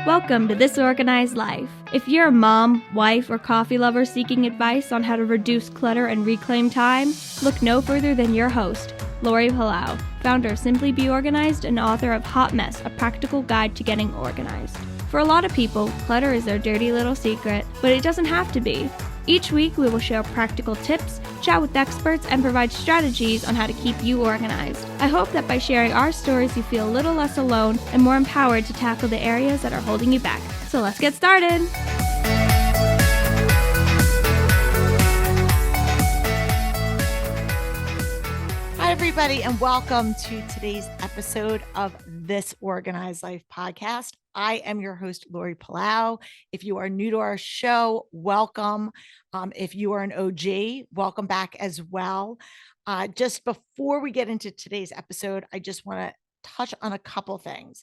Welcome to This Organized Life. If you're a mom, wife, or coffee lover seeking advice on how to reduce clutter and reclaim time, look no further than your host, Lori Palau, founder of Simply Be Organized and author of Hot Mess, a practical guide to getting organized. For a lot of people, clutter is their dirty little secret, but it doesn't have to be. Each week, we will share practical tips, chat with experts, and provide strategies on how to keep you organized. I hope that by sharing our stories, you feel a little less alone and more empowered to tackle the areas that are holding you back. So let's get started. Hi, everybody, and welcome to today's episode of This Organized Life podcast. I am your host, Lori Palau. If you are new to our show, welcome. If you are an OG, welcome back as well. Just before we get into today's episode, I just want to touch on a couple things.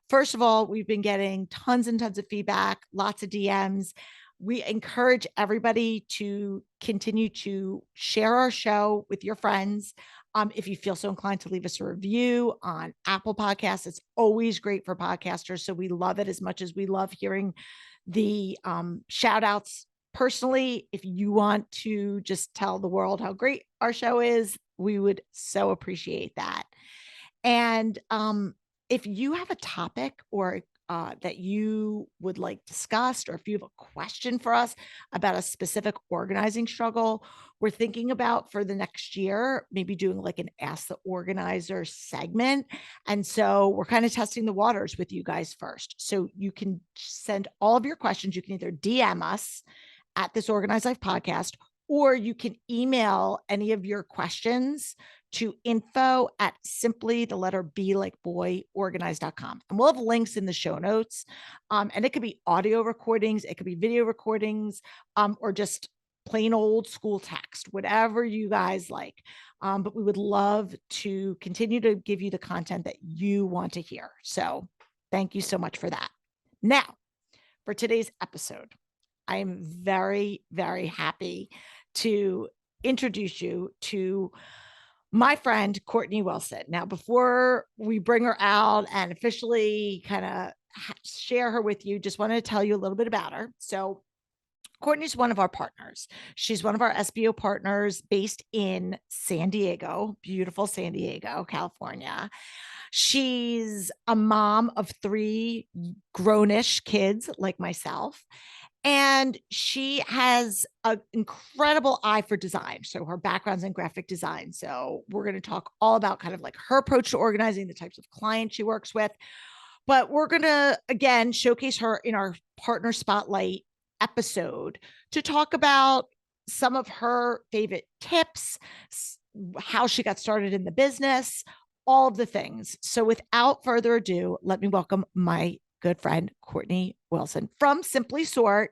First of all, we've been getting tons and tons of feedback, lots of DMs. We encourage everybody to continue to share our show with your friends. If you feel so inclined to leave us a review on Apple Podcasts, it's always great for podcasters. So we love it as much as we love hearing the shout outs. Personally, if you want to just tell the world how great our show is, we would so appreciate that. And if you have a topic or that you would like discussed, or if you have a question for us about a specific organizing struggle we're thinking about for the next year, maybe doing like an Ask the Organizer segment. And so we're kind of testing the waters with you guys first. So you can send all of your questions. You can either DM us at This Organized Life podcast, or you can email any of your questions to info@simply, the letter B like boy, organized.com. And we'll have links in the show notes. And it could be audio recordings, it could be video recordings, or just plain old school text, whatever you guys like. But we would love to continue to give you the content that you want to hear. So thank you so much for that. Now, for today's episode, I am very, very happy to introduce you to my friend, Courtney Wilson. Now, before we bring her out and officially kind of share her with you, just wanted to tell you a little bit about her. So Courtney's one of our partners. She's one of our SBO partners based in San Diego, beautiful San Diego, California. She's a mom of 3 grown-ish kids like myself. And she has an incredible eye for design. So her background's in graphic design. So we're going to talk all about kind of like her approach to organizing, the types of clients she works with. But we're going to, again, showcase her in our Partner Spotlight episode to talk about some of her favorite tips, how she got started in the business, all of the things. So without further ado, let me welcome my good friend, Courtney Wilson from Simpli Sort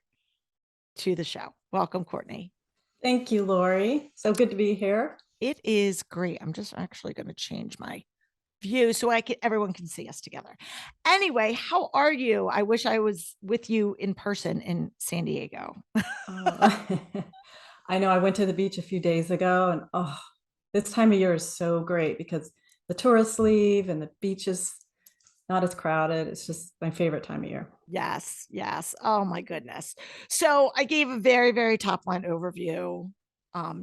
to the show. Welcome, Courtney. Thank you, Lori. So good to be here. It is great. I'm just actually going to change my view so everyone can see us together. Anyway, how are you? I wish I was with you in person in San Diego. I know I went to the beach a few days ago, and this time of year is so great because the tourists leave and the beach is not as crowded. It's just my favorite time of year. Yes. Yes. Oh my goodness. So I gave a very, very top line overview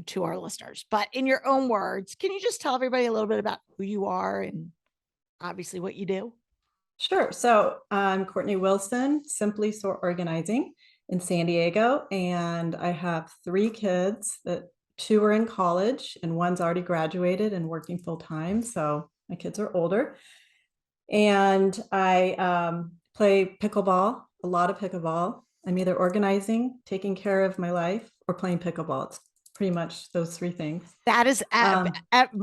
to our listeners, but in your own words, can you just tell everybody a little bit about who you are and obviously what you do? Sure. So I'm Courtney Wilson, Simpli Sort Organizing in San Diego. And I have 3 kids that 2 are in college and one's already graduated and working full time. So my kids are older. And I play pickleball, a lot of pickleball. I'm either organizing, taking care of my life, or playing pickleball. It's pretty much those 3 things. That is, I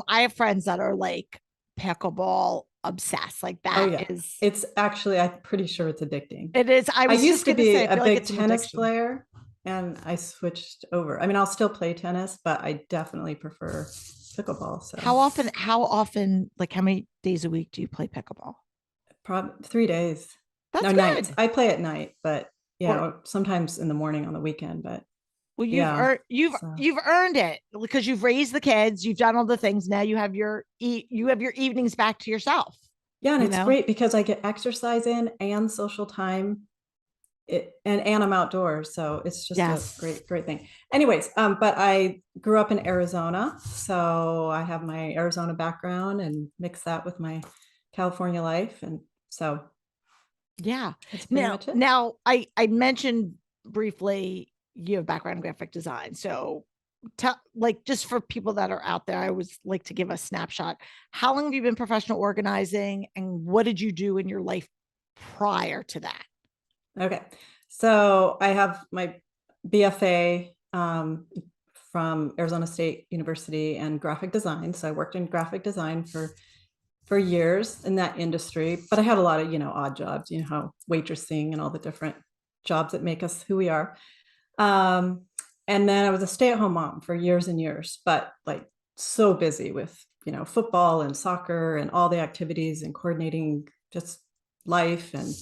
have friends that are like pickleball obsessed. Like that is. It's actually, I'm pretty sure it's addicting. It is. I used to be a big tennis player and I switched over. I mean, I'll still play tennis, but I definitely prefer pickleball. So how often, like how many days a week do you play pickleball? Probably 3 days. That's good. Nights. I play at night, but sometimes in the morning on the weekend, but well, you've earned it because you've raised the kids, you've done all the things. Now you have your evenings back to yourself. Yeah. And it's great because I get exercise in and social time and I'm outdoors, so it's just Yes. a great thing. Anyways, but I grew up in Arizona, so I have my Arizona background and mix that with my California life, and so Yeah. that's pretty much it. Now I mentioned briefly you have background in graphic design. So like just for people that are out there, I always like to give a snapshot. How long have you been professional organizing and what did you do in your life prior to that? Okay, so I have my BFA from Arizona State University and graphic design. So I worked in graphic design for years in that industry, but I had a lot of, odd jobs, how waitressing and all the different jobs that make us who we are. And then I was a stay-at-home mom for years and years, but like so busy with, football and soccer and all the activities and coordinating just life. And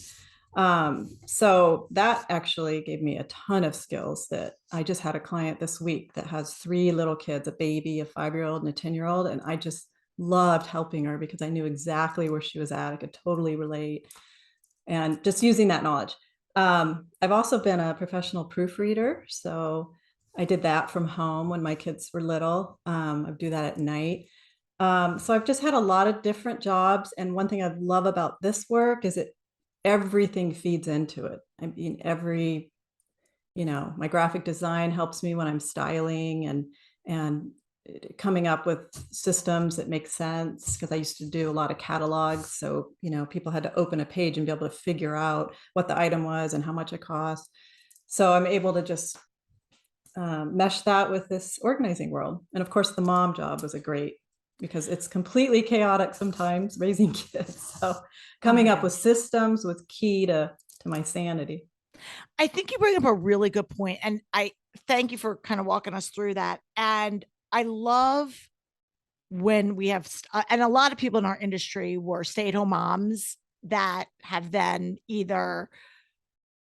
so that actually gave me a ton of skills that I just had a client this week that has 3 little kids, a baby, a 5-year-old and a 10-year-old. And I just loved helping her because I knew exactly where she was at. I could totally relate and just using that knowledge. I've also been a professional proofreader. So I did that from home when my kids were little. I do that at night. So I've just had a lot of different jobs. And one thing I love about this work is everything feeds into it. I mean, my graphic design helps me when I'm styling and coming up with systems that make sense because I used to do a lot of catalogs. So, people had to open a page and be able to figure out what the item was and how much it cost. So I'm able to just mesh that with this organizing world. And of course, the mom job was a great because it's completely chaotic sometimes raising kids. So coming up with systems was key to my sanity. I think you bring up a really good point, and I thank you for kind of walking us through that. And I love when we have, and a lot of people in our industry were stay-at-home moms that have then either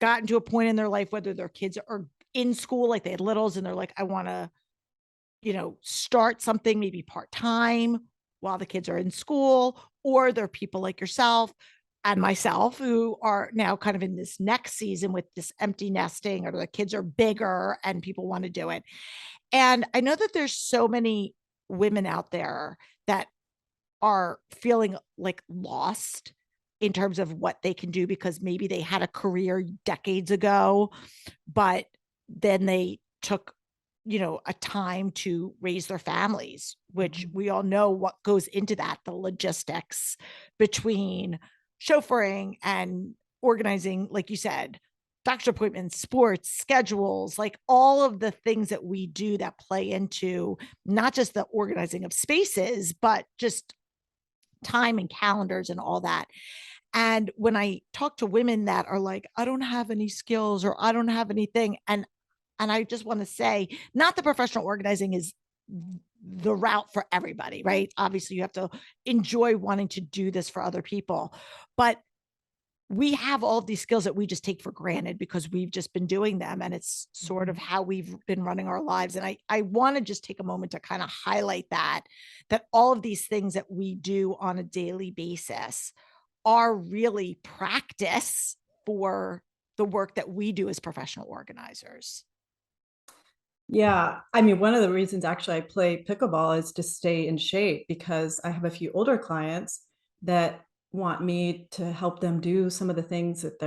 gotten to a point in their life, whether their kids are in school, like they had littles and they're like, I want to, start something maybe part-time while the kids are in school, or there are people like yourself and myself who are now kind of in this next season with this empty nesting, or the kids are bigger and people want to do it. And I know that there's so many women out there that are feeling like lost in terms of what they can do because maybe they had a career decades ago, but then they took, a time to raise their families, which we all know what goes into that, the logistics between chauffeuring and organizing, like you said, doctor appointments, sports, schedules, like all of the things that we do that play into not just the organizing of spaces, but just time and calendars and all that. And when I talk to women that are like, I don't have any skills or I don't have anything, and I just want to say, not that professional organizing is the route for everybody, right? Obviously, you have to enjoy wanting to do this for other people, but we have all of these skills that we just take for granted because we've just been doing them. And it's sort of how we've been running our lives. And I want to just take a moment to kind of highlight that all of these things that we do on a daily basis are really practice for the work that we do as professional organizers. Yeah. I mean, one of the reasons actually I play pickleball is to stay in shape because I have a few older clients that want me to help them do some of the things that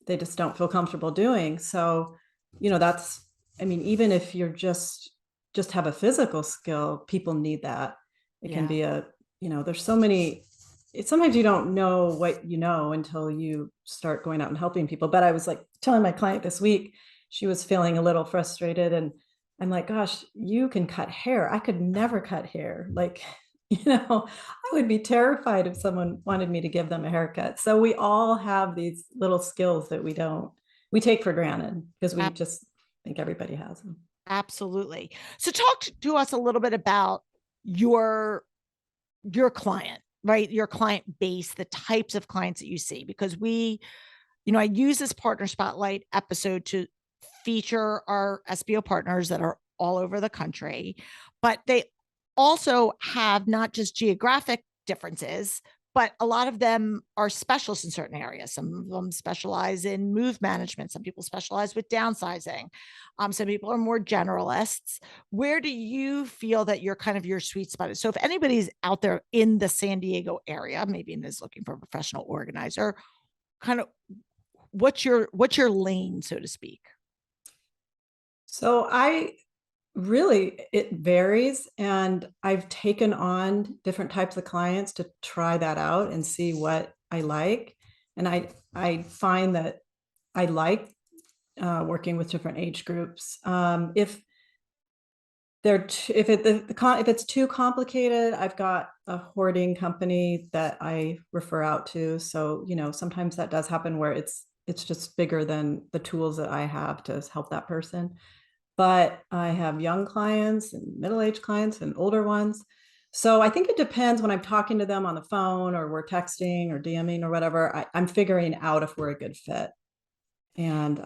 they just don't feel comfortable doing. So, even if you're just have a physical skill, people need that. It can be there's so many, sometimes you don't know what you know until you start going out and helping people. But I was like telling my client this week, she was feeling a little frustrated and I'm like, gosh, you can cut hair. I could never cut hair. Like, I would be terrified if someone wanted me to give them a haircut. So we all have these little skills that we take for granted because we just think everybody has them. Absolutely. So talk to us a little bit about your client, right? Your client base, the types of clients that you see, because I use this partner spotlight episode to feature our SBO partners that are all over the country, but they also have not just geographic differences, but a lot of them are specialists in certain areas. Some of them specialize in move management. Some people specialize with downsizing. Some people are more generalists. Where do you feel that your kind of your sweet spot is? So if anybody's out there in the San Diego area, maybe and is looking for a professional organizer, kind of what's your lane, so to speak? So it varies, and I've taken on different types of clients to try that out and see what I like. And I find that I like working with different age groups. If it's too complicated, I've got a hoarding company that I refer out to. So, sometimes that does happen where it's just bigger than the tools that I have to help that person. But I have young clients and middle-aged clients and older ones. So I think it depends when I'm talking to them on the phone or we're texting or DMing or whatever, I'm figuring out if we're a good fit. And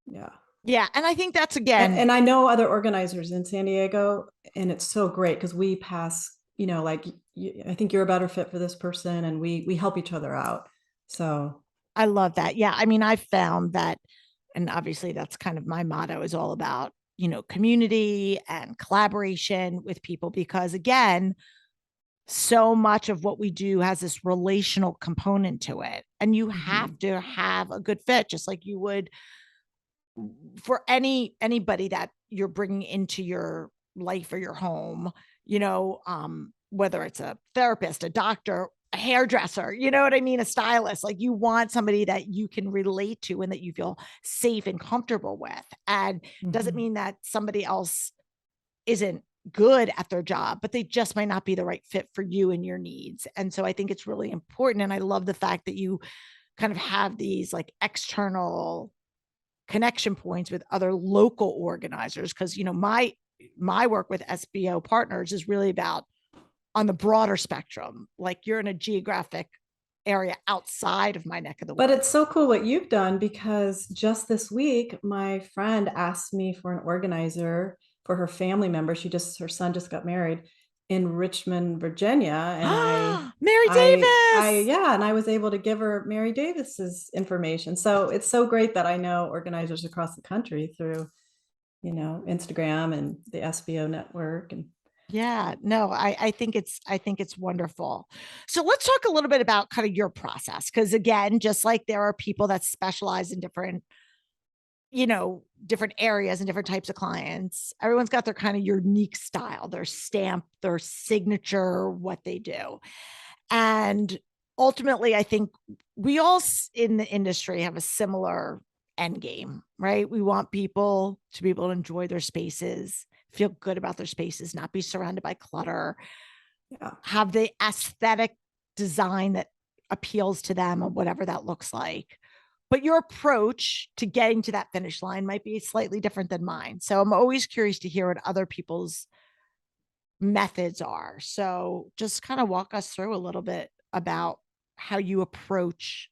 yeah. Yeah. And I think that's And I know other organizers in San Diego, and it's so great because we pass, like, I think you're a better fit for this person, and we help each other out. So I love that. Yeah. I mean, I found that, and obviously that's kind of my motto, is all about, community and collaboration with people, because again, so much of what we do has this relational component to it. And you have to have a good fit, just like you would for anybody that you're bringing into your life or your home, whether it's a therapist, a doctor, a hairdresser, you know what I mean? A stylist. Like, you want somebody that you can relate to and that you feel safe and comfortable with. And doesn't mean that somebody else isn't good at their job, but they just might not be the right fit for you and your needs. And so I think it's really important. And I love the fact that you kind of have these like external connection points with other local organizers. Cause my work with SBO Partners is really about on the broader spectrum. Like, you're in a geographic area outside of my neck of the woods. But it's so cool what you've done, because just this week, my friend asked me for an organizer for her family member. Her son just got married in Richmond, Virginia. And Mary Davis. And I was able to give her Mary Davis's information. So it's so great that I know organizers across the country through, Instagram and the SBO network. And yeah, no, I think it's wonderful. So let's talk a little bit about kind of your process. Cause again, just like there are people that specialize in different areas and different types of clients, everyone's got their kind of unique style, their stamp, their signature, what they do. And ultimately, I think we all in the industry have a similar end game, right? We want people to be able to enjoy their spaces, feel good about their spaces, not be surrounded by clutter, have the aesthetic design that appeals to them, or whatever that looks like. But your approach to getting to that finish line might be slightly different than mine. So I'm always curious to hear what other people's methods are. So just kind of walk us through a little bit about how you approach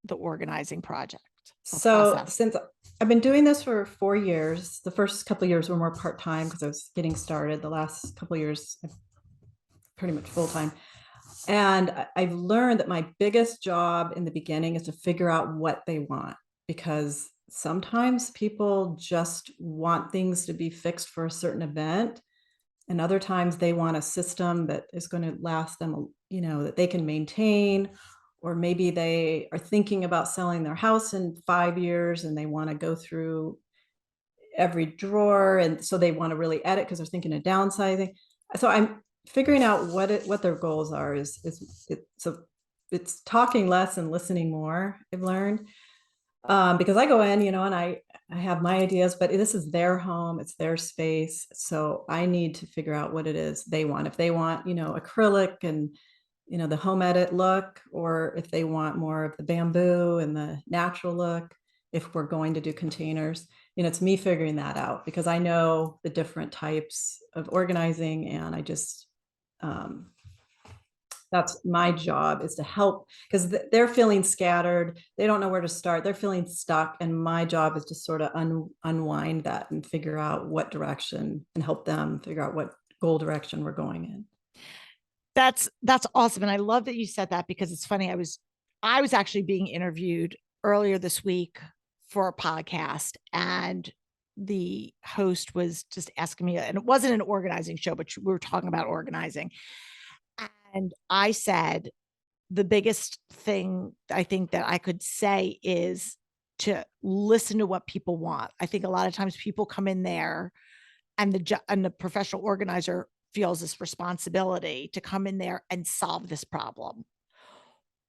the organizing project. So since I've been doing this for 4 years, the first couple of years were more part-time because I was getting started. The last couple of years, pretty much full-time. And I've learned that my biggest job in the beginning is to figure out what they want, because sometimes people just want things to be fixed for a certain event. And other times they want a system that is going to last them, that they can maintain. Or maybe they are thinking about selling their house in 5 years and they want to go through every drawer. And so they want to really edit because they're thinking of downsizing. So I'm figuring out what their goals are. So it's talking less and listening more, I've learned. Because I go in, and I have my ideas, but this is their home, it's their space. So I need to figure out what it is they want. If they want, acrylic and, the home edit look, or if they want more of the bamboo and the natural look, if we're going to do containers, it's me figuring that out, because I know the different types of organizing, and I just, that's my job, is to help, because they're feeling scattered. They don't know where to start. They're feeling stuck. And my job is to sort of unwind that and figure out what direction, and help them figure out what goal direction we're going in. That's awesome. And I love that you said that, because it's funny. I was actually being interviewed earlier this week for a podcast, and the host was just asking me, and it wasn't an organizing show, but we were talking about organizing. And I said, the biggest thing I think that I could say is to listen to what people want. I think a lot of times people come in there, and the professional organizer feels this responsibility to come in there and solve this problem.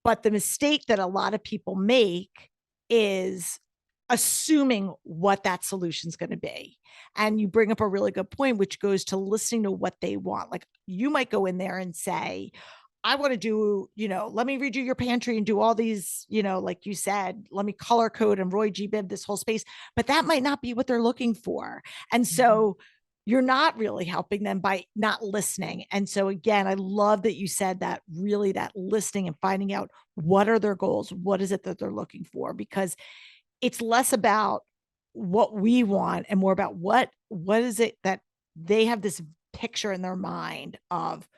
But the mistake that a lot of people make is assuming what that solution is going to be. And you bring up a really good point, which goes to listening to what they want. Like, you might go in there and say, I want to do, let me redo your pantry and do all these, like you said, let me color code and Roy G. Biv this whole space. But that might not be what they're looking for. And so you're not really helping them by not listening. And so again, I love that you said that, really, that listening and finding out what are their goals, what is it that they're looking for, because it's less about what we want and more about what is it that they have this picture in their mind of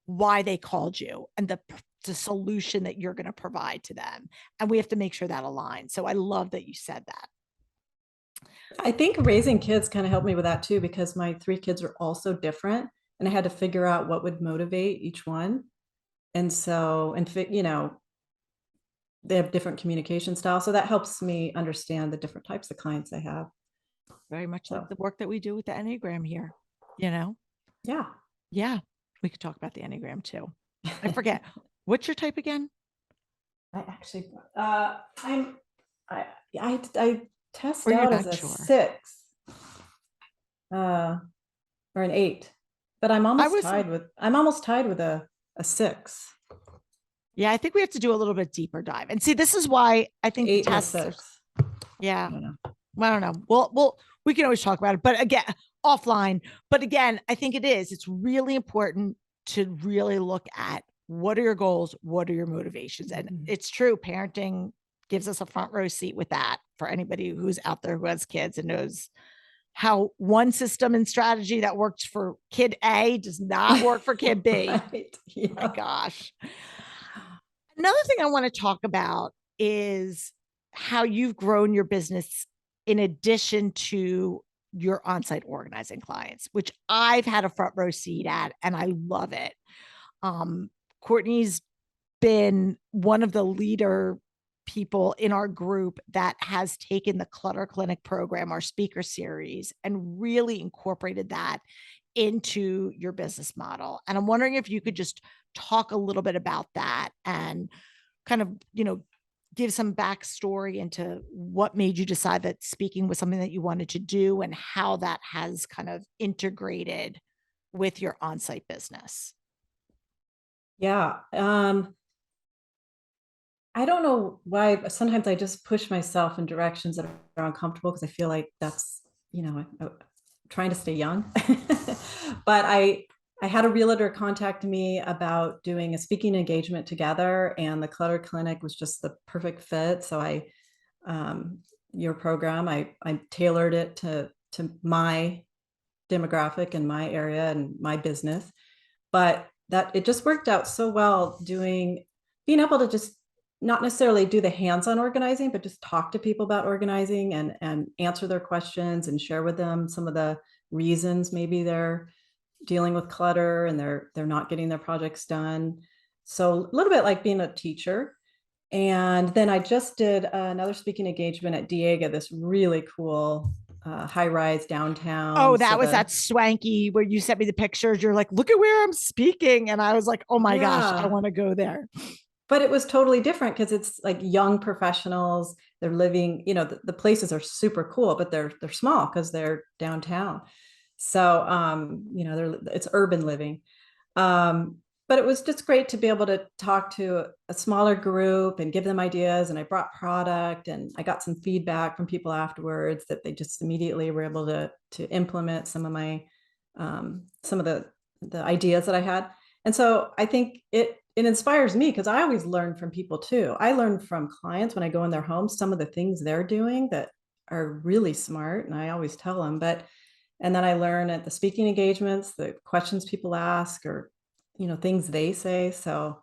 why they called you and the solution that you're going to provide to them. And we have to make sure that aligns. So I love that you said that. I think raising kids kind of helped me with that too, because my 3 kids are all so different, and I had to figure out what would motivate each one. And so, they have different communication styles. So that helps me understand the different types of clients I have. Very much like the work that we do with the Enneagram here, Yeah. Yeah. We could talk about the Enneagram too. I forget. What's your type again? I actually, I test out as a 6, or an 8, but I'm almost tied with a 6. Yeah, I think we have to do a little bit deeper dive. And see, this is why I think 8 the tests. 6. Yeah. I don't know. Well, we can always talk about it, but again, offline. But again, I think it's really important to really look at what are your goals, what are your motivations. And it's true, parenting gives us a front row seat with that, for anybody who's out there who has kids and knows how one system and strategy that works for kid A does not work for kid B. Right. Yeah. Oh my gosh. Another thing I want to talk about is how you've grown your business in addition to your on-site organizing clients, which I've had a front row seat at, and I love it. Courtney's been one of the leader people in our group that has taken the Clutter Clinic program, our speaker series, and really incorporated that into your business model. And I'm wondering if you could just talk a little bit about that and kind of, give some backstory into what made you decide that speaking was something that you wanted to do and how that has kind of integrated with your on-site business. Yeah. I don't know why, sometimes I just push myself in directions that are uncomfortable because I feel like that's, trying to stay young. But I had a realtor contact me about doing a speaking engagement together, and the Clutter Clinic was just the perfect fit. So your program, I tailored it to my demographic and my area and my business, but that it just worked out so well being able to just not necessarily do the hands-on organizing, but just talk to people about organizing and answer their questions and share with them some of the reasons maybe they're dealing with clutter and they're not getting their projects done. So a little bit like being a teacher. And then I just did another speaking engagement at Diego, this really cool high-rise downtown. Oh, that was that swanky where you sent me the pictures. You're like, look at where I'm speaking. And I was like, oh my gosh, I want to go there. But it was totally different because it's like young professionals. They're living, the places are super cool, but they're small because they're downtown. So, it's urban living. But it was just great to be able to talk to a smaller group and give them ideas. And I brought product, and I got some feedback from people afterwards that they just immediately were able to implement some of my, some of the ideas that I had. And so I think it inspires me because I always learn from people too. I learn from clients when I go in their homes, some of the things they're doing that are really smart. And I always tell them, and then I learn at the speaking engagements, the questions people ask, or, things they say. So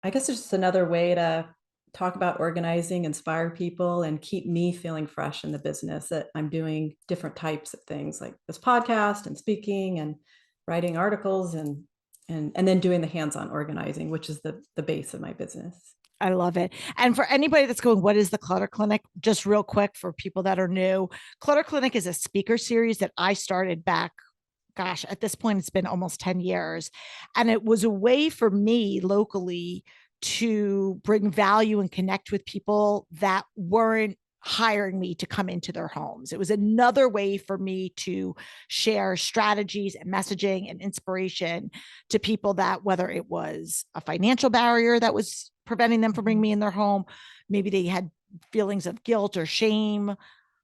I guess it's just another way to talk about organizing, inspire people, and keep me feeling fresh in the business, that I'm doing different types of things like this podcast and speaking and writing articles and then doing the hands-on organizing, which is the base of my business. I love it. And for anybody that's going, what is the Clutter Clinic? Just real quick for people that are new, Clutter Clinic is a speaker series that I started back, gosh, at this point, it's been almost 10 years. And it was a way for me locally to bring value and connect with people that weren't hiring me to come into their homes. It was another way for me to share strategies and messaging and inspiration to people that, whether it was a financial barrier that was preventing them from bringing me in their home, maybe they had feelings of guilt or shame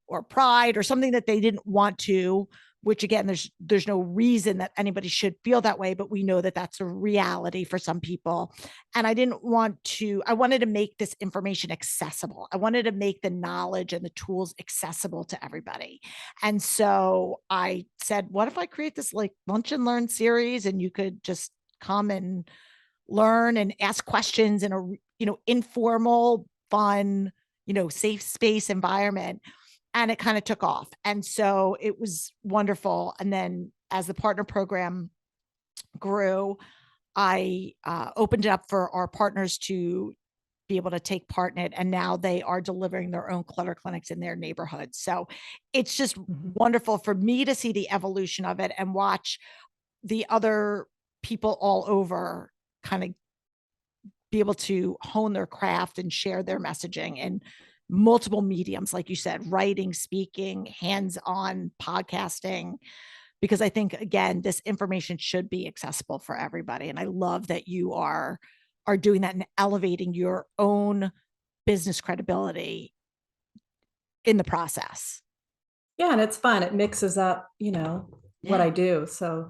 or pride or something that they didn't want to, which again, there's no reason that anybody should feel that way, but we know that that's a reality for some people. And I wanted to make this information accessible. I wanted to make the knowledge and the tools accessible to everybody. And so I said, what if I create this like lunch and learn series, and you could just come and learn and ask questions in a, informal, fun, safe space environment. And it kind of took off. And so it was wonderful. And then as the partner program grew, I opened it up for our partners to be able to take part in it. And now they are delivering their own clutter clinics in their neighborhoods. So it's just wonderful for me to see the evolution of it and watch the other people all over kind of be able to hone their craft and share their messaging and multiple mediums, like you said, writing, speaking, hands-on podcasting, because I think, again, this information should be accessible for everybody. And I love that you are doing that and elevating your own business credibility in the process. Yeah. And it's fun. It mixes up, what I do. So,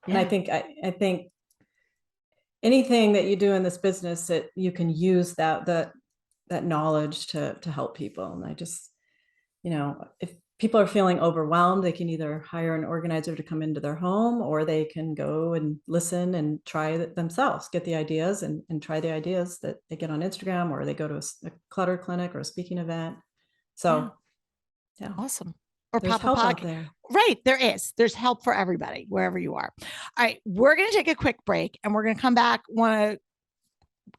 and I think anything that you do in this business, that you can use that knowledge to help people. And I just, if people are feeling overwhelmed, they can either hire an organizer to come into their home, or they can go and listen and try it themselves, get the ideas and try the ideas that they get on Instagram, or they go to a clutter clinic or a speaking event. So yeah. Awesome. Or there's pop a help out podcast. there. Right. There's help for everybody, wherever you are. All right. We're going to take a quick break and we're going to come back. Want to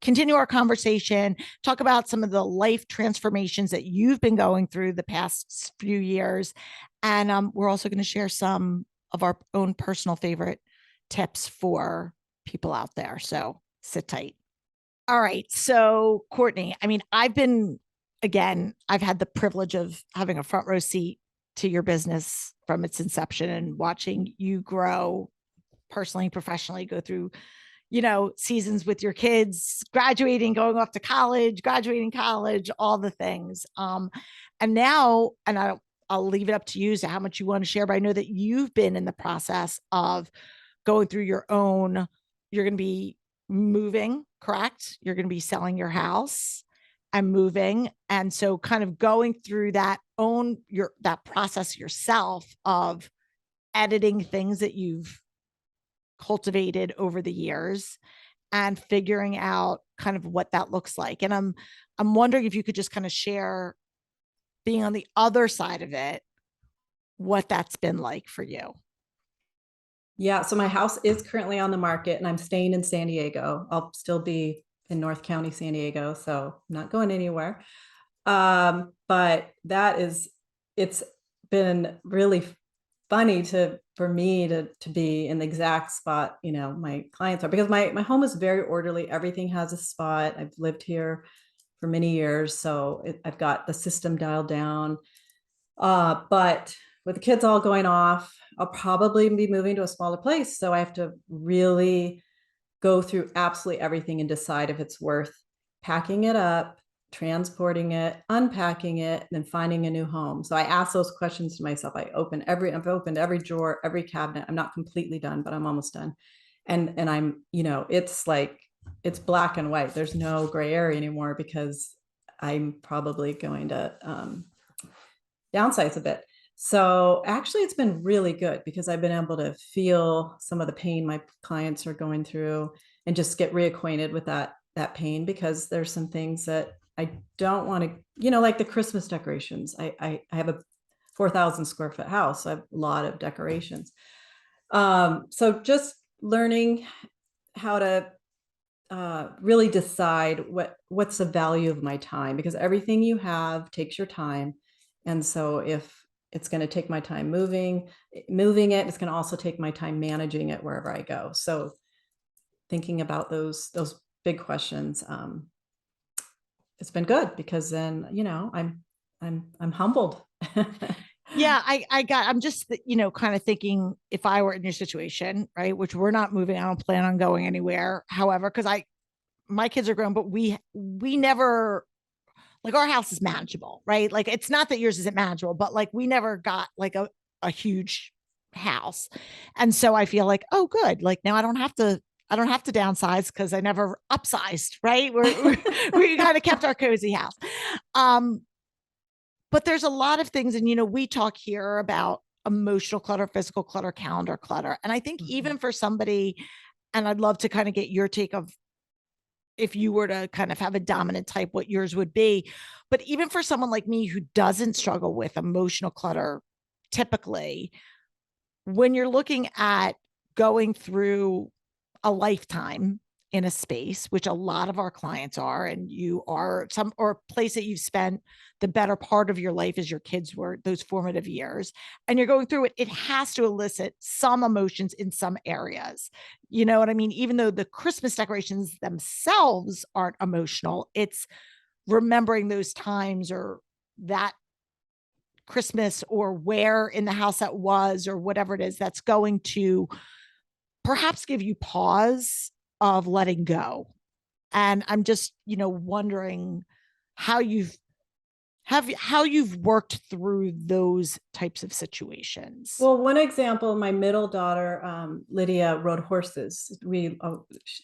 continue our conversation, talk about some of the life transformations that you've been going through the past few years. And we're also going to share some of our own personal favorite tips for people out there. So sit tight. All right. So Courtney, I've had the privilege of having a front row seat to your business from its inception and watching you grow personally and professionally, go through seasons with your kids, graduating, going off to college, graduating college, all the things. And now, and I'll leave it up to you as to how much you want to share, but I know that you've been in the process of going through you're going to be moving, correct? You're going to be selling your house and moving. And so kind of going through that process yourself of editing things that you've cultivated over the years and figuring out kind of what that looks like. And I'm wondering if you could just kind of share, being on the other side of it, what that's been like for you. Yeah. So my house is currently on the market and I'm staying in San Diego. I'll still be in North County, San Diego. So I'm not going anywhere. But it's been really funny for me to be in the exact spot, my clients are, because my home is very orderly. Everything has a spot. I've lived here for many years. So I've got the system dialed down. But with the kids all going off, I'll probably be moving to a smaller place. So I have to really go through absolutely everything and decide if it's worth packing it up, transporting it, unpacking it, and then finding a new home. So I ask those questions to myself. I've opened every drawer, every cabinet. I'm not completely done, but I'm almost done. And I'm, it's like, it's black and white. There's no gray area anymore, because I'm probably going to downsize a bit. So actually it's been really good because I've been able to feel some of the pain my clients are going through and just get reacquainted with that pain, because there's some things that I don't want to, like the Christmas decorations. I have a 4,000 square foot house. So I have a lot of decorations. So just learning how to really decide what's the value of my time, because everything you have takes your time. And so if it's going to take my time moving it, it's going to also take my time managing it wherever I go. So thinking about those big questions, it's been good, because then, I'm humbled. Yeah, I'm just, kind of thinking, if I were in your situation, right, which we're not moving, I don't plan on going anywhere. However, because my kids are grown, but we never, like, our house is manageable, right? Like, it's not that yours isn't manageable, but like, we never got like a huge house. And so I feel like, oh, good. Like, now I don't have to downsize because I never upsized, right? We kind of kept our cozy house. But there's a lot of things, and we talk here about emotional clutter, physical clutter, calendar clutter. And I think even for somebody, and I'd love to kind of get your take of, if you were to kind of have a dominant type, what yours would be. But even for someone like me who doesn't struggle with emotional clutter, typically, when you're looking at going through a lifetime in a space, which a lot of our clients are, and you are, or a place that you've spent the better part of your life as your kids were, those formative years, and you're going through it, it has to elicit some emotions in some areas. You know what I mean? Even though the Christmas decorations themselves aren't emotional, it's remembering those times, or that Christmas, or where in the house that was, or whatever it is, that's going to perhaps give you pause of letting go. And I'm just, wondering how you've worked through those types of situations. Well, one example, my middle daughter, Lydia, rode horses. We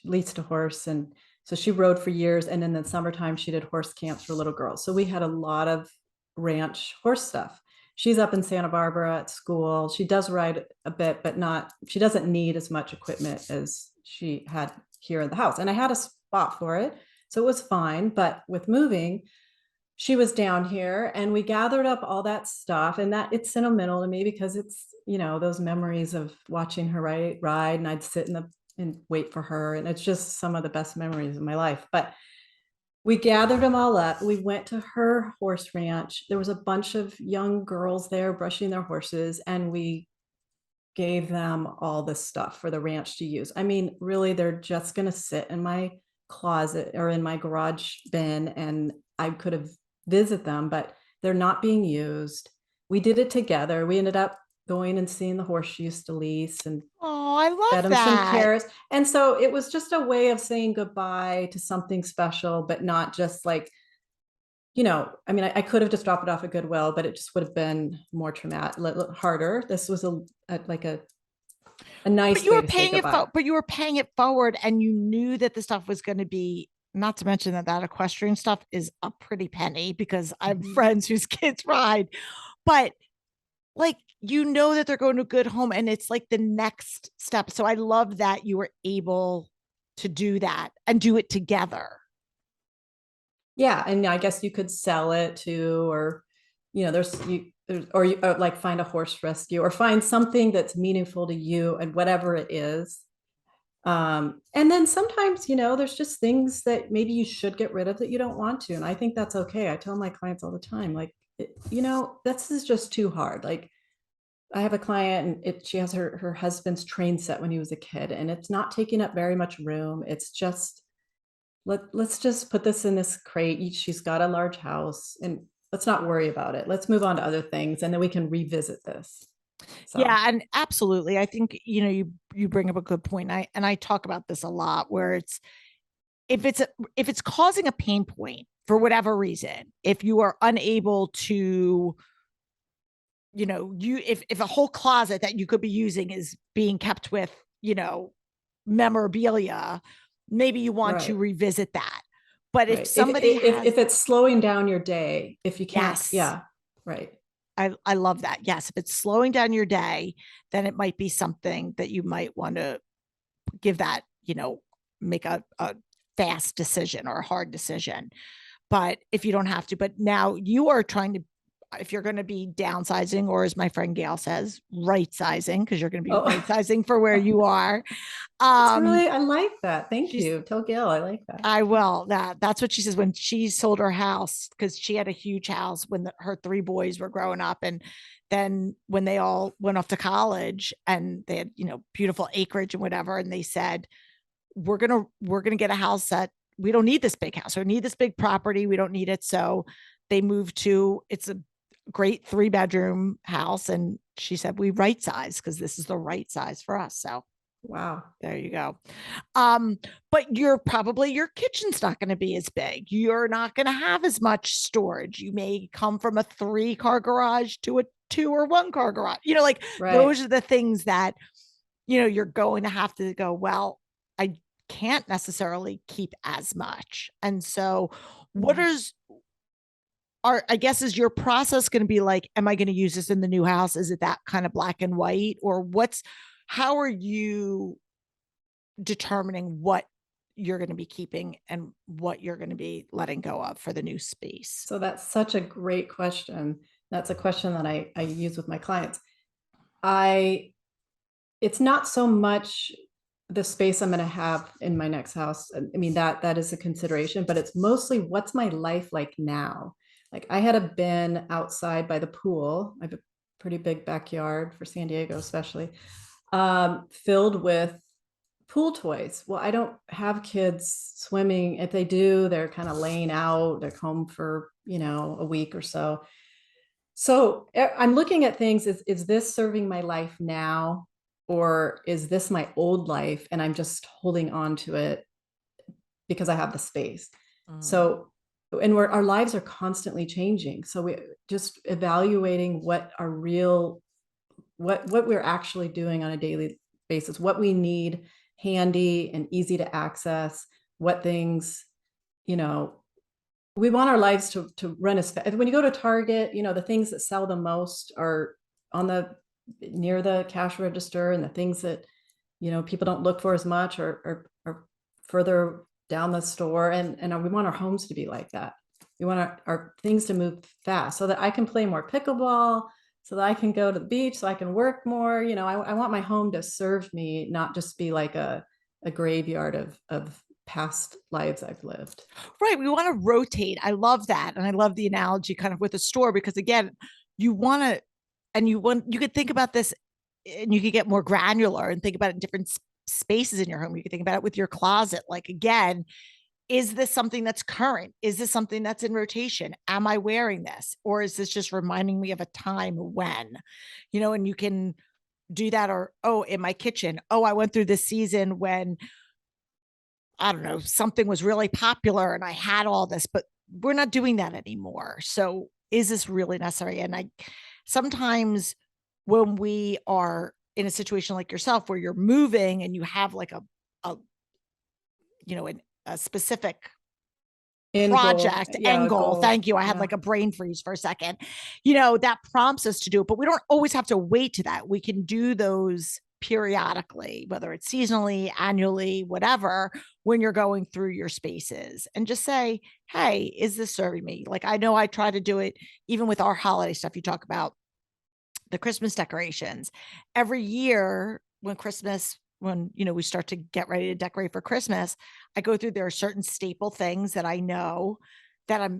leased a horse, and so she rode for years. And in the summertime, she did horse camps for little girls. So we had a lot of ranch horse stuff. She's up in Santa Barbara at school. She does ride a bit, but she doesn't need as much equipment as she had here in the house. And I had a spot for it, so it was fine. But with moving, she was down here, and we gathered up all that stuff, and that it's sentimental to me because it's, those memories of watching her ride, and I'd sit and wait for her. And it's just some of the best memories of my life. But we gathered them all up. We went to her horse ranch. There was a bunch of young girls there brushing their horses, and we gave them all this stuff for the ranch to use. I mean, really, they're just going to sit in my closet or in my garage bin, and I could have visit them, but they're not being used. We did it together. We ended up going and seeing the horse she used to lease, and I love fed him that. some carrots. And so it was just a way of saying goodbye to something special, but not just like, I mean, I could have just dropped it off at Goodwill, but it just would have been more traumatic, harder. This was a nice way to say goodbye. But you were paying it forward, and you knew that the stuff was going to be, not to mention that equestrian stuff is a pretty penny, because I have friends whose kids ride, but like, that they're going to a good home, and it's like the next step. So I love that you were able to do that and do it together. Yeah. And I guess you could sell it too, or, or you like find a horse rescue, or find something that's meaningful to you, and whatever it is. And then sometimes, there's just things that maybe you should get rid of that you don't want to. And I think that's okay. I tell my clients all the time, like, this is just too hard. Like, I have a client, and she has her husband's train set when he was a kid, and it's not taking up very much room. It's just, let's just put this in this crate. She's got a large house, and let's not worry about it. Let's move on to other things, and then we can revisit this. So. Yeah, and absolutely. I think, you bring up a good point. I talk about this a lot, where if it's causing a pain point for whatever reason, if you are unable to, if a whole closet that you could be using is being kept with, memorabilia, maybe you want to revisit that. But if somebody if it's slowing down your day, if you can't, yes. yeah, right. I love that. Yes. If it's slowing down your day, then it might be something that you might want to give that, make a fast decision or a hard decision. But if you don't have to, but now you are trying to, if you're going to be downsizing, or as my friend Gail says, right sizing, because you're going to be right sizing for where you are. I like that. Thank she's- you. Tell Gail I like that. I will. That's what she says when she sold her house, because she had a huge house when her three boys were growing up. And then when they all went off to college and they had, beautiful acreage and whatever, and they said, we're gonna get a house that we don't need this big house or need this big property. We don't need it. So they moved to, it's a great 3-bedroom house. And she said, we right size because this is the right size for us. So wow. There you go. But your kitchen's not going to be as big. You're not going to have as much storage. You may come from a 3-car garage to a 2 or 1-car garage. Those are the things that, you're going to have to go, well, I can't necessarily keep as much. And so I guess, is your process going to be like, am I going to use this in the new house? Is it that kind of black and white, or how are you determining what you're going to be keeping and what you're going to be letting go of for the new space? So that's such a great question. That's a question that I use with my clients. It's not so much the space I'm going to have in my next house. I mean, that is a consideration, but it's mostly what's my life like now? Like I had a bin outside by the pool. I have a pretty big backyard for San Diego, especially, filled with pool toys. Well, I don't have kids swimming. If they do, they're kind of laying out, they're home for, a week or so. So I'm looking at things, is this serving my life now? Or is this my old life and I'm just holding on to it because I have the space? So, and our lives are constantly changing. So we just evaluating what we're actually doing on a daily basis, what we need handy and easy to access, what things, we want our lives to run as fast. When you go to Target, the things that sell the most are near the cash register, and the things that, people don't look for as much are further down the store. And we want our homes to be like that. We want our things to move fast so that I can play more pickleball, so that I can go to the beach, so I can work more. I want my home to serve me, not just be like a graveyard of past lives I've lived. Right. We want to rotate. I love that. And I love the analogy kind of with a store, because again, you could think about this, and you could get more granular and think about it in different spaces in your home. You could think about it with your closet. Like, again, is this something that's current? Is this something that's in rotation? Am I wearing this? Or is this just reminding me of a time when, and you can do that. Or, in my kitchen, I went through this season when, I don't know, something was really popular and I had all this, but we're not doing that anymore. So is this really necessary? And sometimes when we are in a situation like yourself, where you're moving and you have like a specific project end goal. Thank you. I had like a brain freeze for a second, that prompts us to do it, but we don't always have to wait to that. We can do those periodically, whether it's seasonally, annually, whatever, when you're going through your spaces, and just say, hey, is this serving me? Like, I know I try to do it even with our holiday stuff. You talk about the Christmas decorations every year when we start to get ready to decorate for Christmas. I go through, there are certain staple things that I know that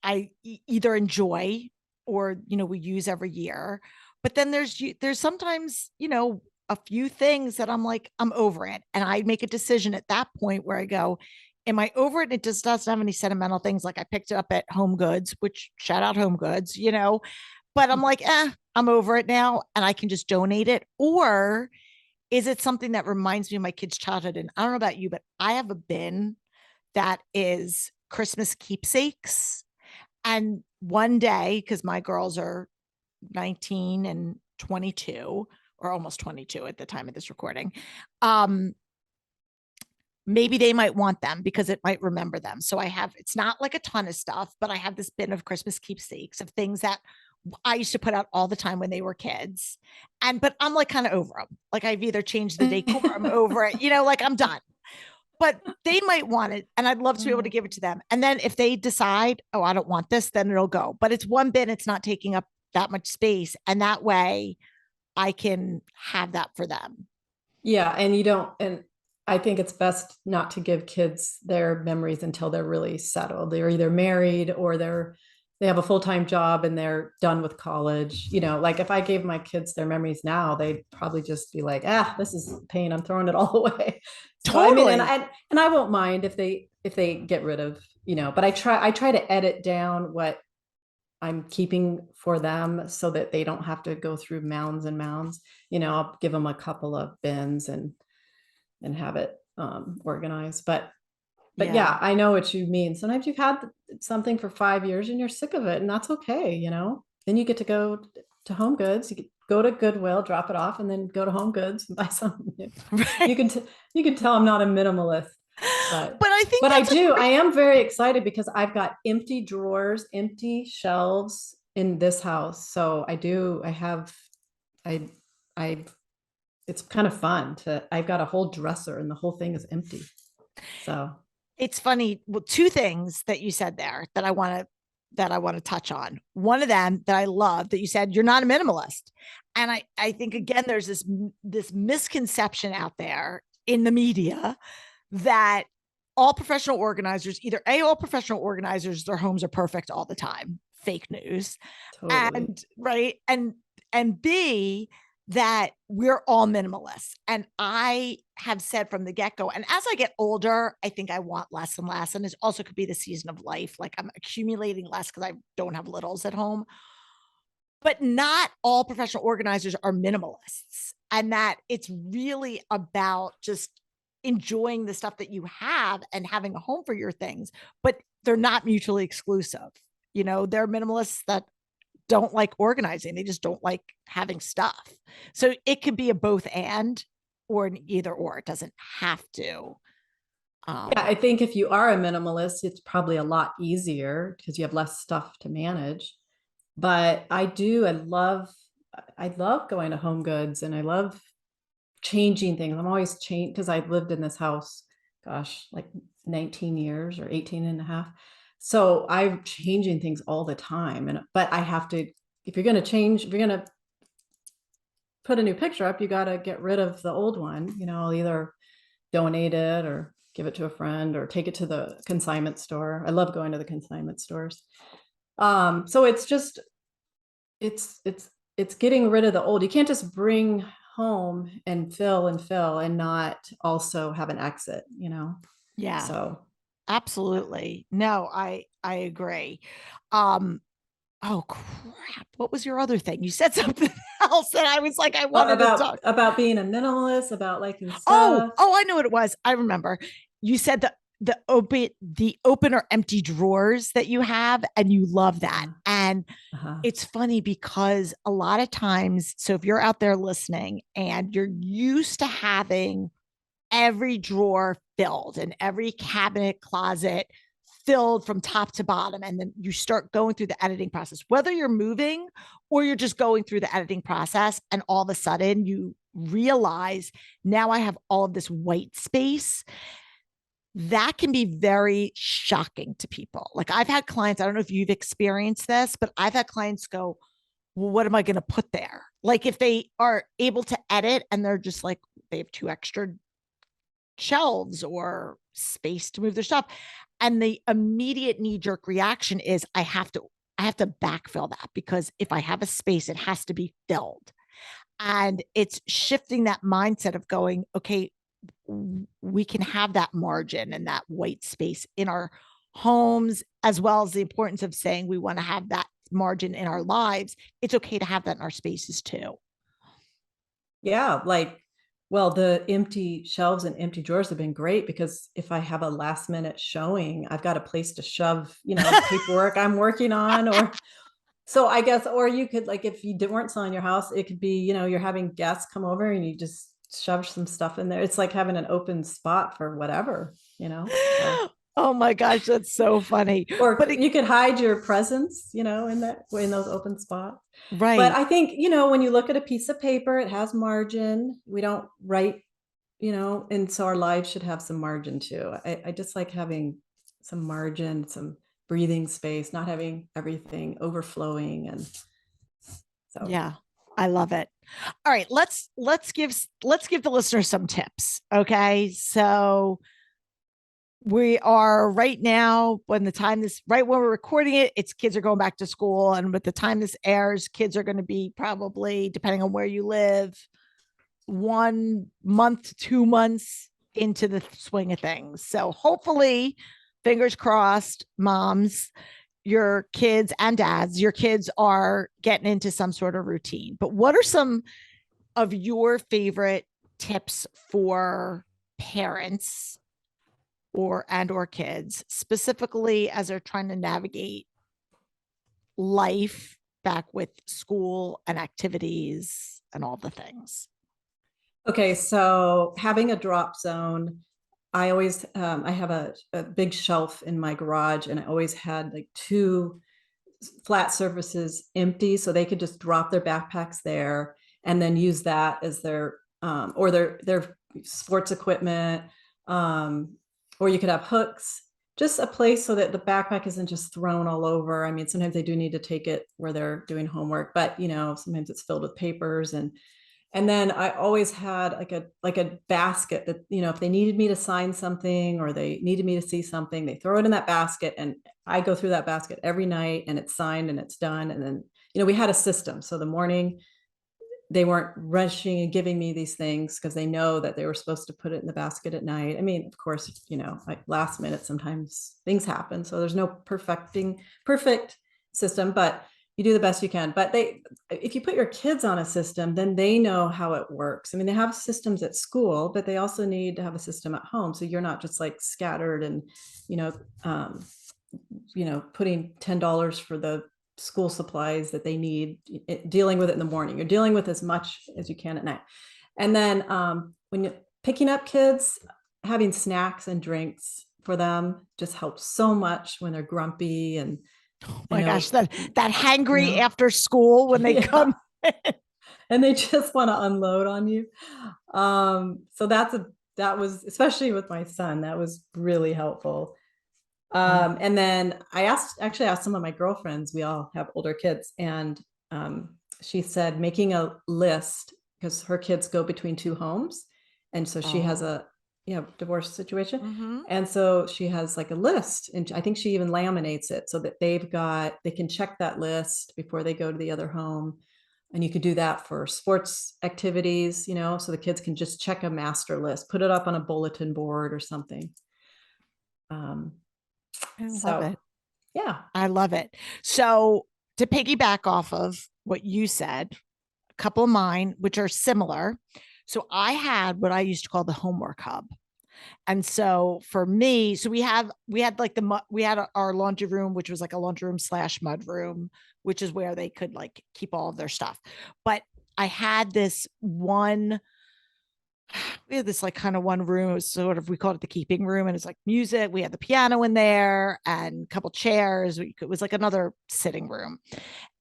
I either enjoy or, we use every year. But then there's sometimes, a few things that I'm like, I'm over it. And I make a decision at that point where I go, am I over it? And it just doesn't have any sentimental things. Like I picked it up at Home Goods, which shout out Home Goods, but I'm like, I'm over it now and I can just donate it. Or is it something that reminds me of my kids' childhood? And I don't know about you, but I have a bin that is Christmas keepsakes. And one day, because my girls are 19 and 22, or almost 22 at the time of this recording, maybe they might want them because it might remember them. So it's not like a ton of stuff, but I have this bin of Christmas keepsakes of things that I used to put out all the time when they were kids. But I'm like kind of over them. Like I've either changed the decor, I'm over it, like I'm done. But they might want it. And I'd love to be able to give it to them. And then if they decide, oh, I don't want this, then it'll go. But it's one bin, it's not taking up that much space. And that way I can have that for them. Yeah. And I think it's best not to give kids their memories until they're really settled. They're either married or they have a full-time job and they're done with college. Like if I gave my kids their memories now, they'd probably just be like, this is pain. I'm throwing it all away. So, Totally. I won't mind if they get rid of, but I try to edit down what I'm keeping for them so that they don't have to go through mounds and mounds. I'll give them a couple of bins and have it organized. But yeah, I know what you mean. Sometimes you've had something for 5 years and you're sick of it, and that's okay. Then you get to go to Home Goods. You go to Goodwill, drop it off, and then go to Home Goods and buy something new. Right. You can tell I'm not a minimalist, but I am very excited because I've got empty drawers, empty shelves in this house. So it's kind of fun I've got a whole dresser and the whole thing is empty. So it's funny. Well, two things that you said there that I want to touch on. One of them that I love that you said, you're not a minimalist. And I think, again, there's this misconception out there in the media that all professional organizers, all professional organizers, their homes are perfect all the time. Fake news. Totally. And B, that we're all minimalists. And I have said from the get-go, and as I get older, I think I want less and less. And it also could be the season of life. Like I'm accumulating less because I don't have littles at home. But not all professional organizers are minimalists. And that it's really about just enjoying the stuff that you have and having a home for your things. But they're not mutually exclusive. They're minimalists that don't like organizing. They just don't like having stuff. So it could be a both and or an either or. It doesn't have to. I think if you are a minimalist, it's probably a lot easier because you have less stuff to manage. But I love going to Home Goods and I love changing things. I'm always changing because I've lived in this house, like 19 years or 18 and a half. So I'm changing things all the time. But I have to, if you're going to put a new picture up, you got to get rid of the old one. I'll either donate it or give it to a friend or take it to the consignment store. I love going to the consignment stores. So it's just, it's getting rid of the old. You can't just bring home and fill and not also have an exit, Yeah. So absolutely. No, I agree. Oh crap. What was your other thing? You said something else that I was like, I wanted to talk about being a minimalist, about liking stuff. Oh, I know what it was. I remember. You said the open or empty drawers that you have, and you love that. And it's funny because a lot of times, so if you're out there listening and you're used to having every drawer filled and every cabinet, closet filled from top to bottom, and then you start going through the editing process, whether you're moving or you're just going through the editing process, and all of a sudden you realize, now I have all of this white space. That can be very shocking to people. Like I've had clients, I don't know if you've experienced this, but I've had clients go, well, what am I going to put there? Like if they are able to edit and they're just like, they have 2 extra shelves or space to move their stuff. And the immediate knee-jerk reaction is I have to backfill that, because if I have a space, it has to be filled. And it's shifting that mindset of going, okay, we can have that margin and that white space in our homes, as well as the importance of saying we want to have that margin in our lives. It's okay to have that in our spaces too. Yeah. Well, the empty shelves and empty drawers have been great because if I have a last minute showing, I've got a place to shove, paperwork I'm working on, so I guess, or you could, like, if you weren't selling your house, it could be, you're having guests come over and you just shove some stuff in there. It's like having an open spot for whatever, So. Oh my gosh, that's so funny. Or But you could hide your presents, in those open spots. But right. I think, when you look at a piece of paper, it has margin. We don't write, and so our lives should have some margin too. I just like having some margin, some breathing space, not having everything overflowing. And so, Yeah, I love it. All right, let's give the listeners some tips. Okay. So we are right now right when we're recording it, it's kids are going back to school. And with the time this airs, kids are going to be probably, depending on where you live, 1 month, 2 months into the swing of things. So hopefully, fingers crossed, moms, your kids and dads, your kids are getting into some sort of routine. But what are some of your favorite tips for parents or kids, specifically as they're trying to navigate life back with school and activities and all the things? okay, so having a drop zone, I always I have a big shelf in my garage, and I always had like two flat surfaces empty, so they could just drop their backpacks there and then use that as their or their sports equipment, or you could have hooks, just a place so that the backpack isn't just thrown all over. I mean, sometimes they do need to take it where they're doing homework, but sometimes it's filled with papers. And then I always had like a basket that, if they needed me to sign something or they needed me to see something, they throw it in that basket, and I go through that basket every night, and it's signed and it's done. And then, we had a system. So the morning they weren't rushing and giving me these things because they know that they were supposed to put it in the basket at night. I mean, of course, like last minute, sometimes things happen. So there's no perfect system, but you do the best you can. But if you put your kids on a system, then they know how it works. I mean, they have systems at school, but they also need to have a system at home. So you're not just like scattered and, um, putting $10 for the school supplies that they need, dealing with it in the morning. You're dealing with as much as you can at night. And then when you're picking up kids, having snacks and drinks for them just helps so much when they're grumpy and oh my gosh, that hangry after school when they come and they just want to unload on you. So that was, especially with my son, that was really helpful. And then I actually asked some of my girlfriends, we all have older kids, and she said making a list, because her kids go between two homes. And so she has a divorce situation. Mm-hmm. And so she has like a list, and I think she even laminates it so that they can check that list before they go to the other home. And you could do that for sports activities, so the kids can just check a master list, put it up on a bulletin board or something. I love it. Yeah. I love it. So to piggyback off of what you said, a couple of mine, which are similar. So I had what I used to call the homework hub. And so for me, so we had our laundry room, which was like a laundry room / mud room, which is where they could like keep all of their stuff. But I had we had this like kind of one room. It was sort of, we called it the keeping room, and it's like music. We had the piano in there and a couple chairs. It was like another sitting room.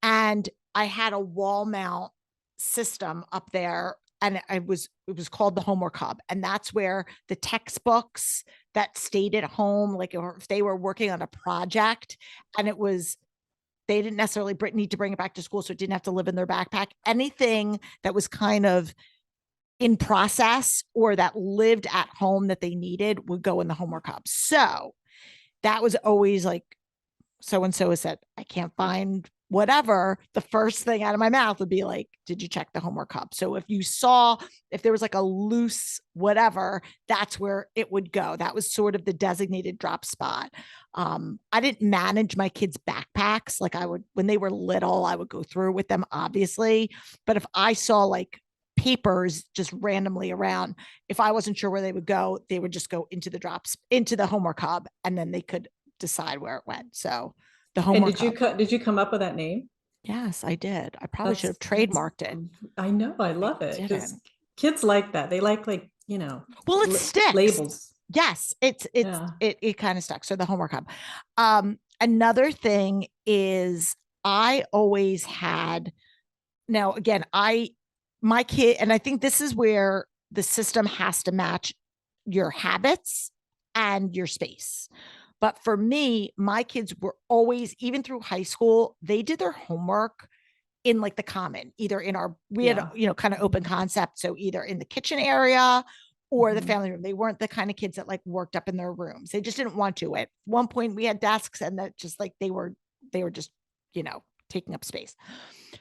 And I had a wall mount system up there, and it was called the homework hub. And that's where the textbooks that stayed at home, like if they were working on a project and they didn't necessarily need to bring it back to school, so it didn't have to live in their backpack. Anything that was kind of in process or that lived at home that they needed would go in the homework hub. So that was always like, so-and-so has said, I can't find whatever. The first thing out of my mouth would be like, did you check the homework hub? So if there was like a loose whatever, that's where it would go. That was sort of the designated drop spot. I didn't manage my kids' backpacks. Like when they were little, I would go through with them, obviously. But if I saw like papers just randomly around, if I wasn't sure where they would go, they would just go into the homework hub, and then they could decide where it went. So the homework hub. Did you come up with that name? Yes, I did. I probably should have trademarked it. I know. I love it because kids like that. They like, well, it sticks. Labels. Yes, Yeah. it kind of stuck. So the homework hub. Another thing is I always had, now again, my kid, and I think this is where the system has to match your habits and your space. But for me, my kids were always, even through high school, they did their homework in like the common, either in our, we had, Yeah. kind of open concept. So either in the kitchen area or the Mhm. family room. They weren't the kind of kids that like worked up in their rooms. They just didn't want to. At one point we had desks and that just like they were just, taking up space.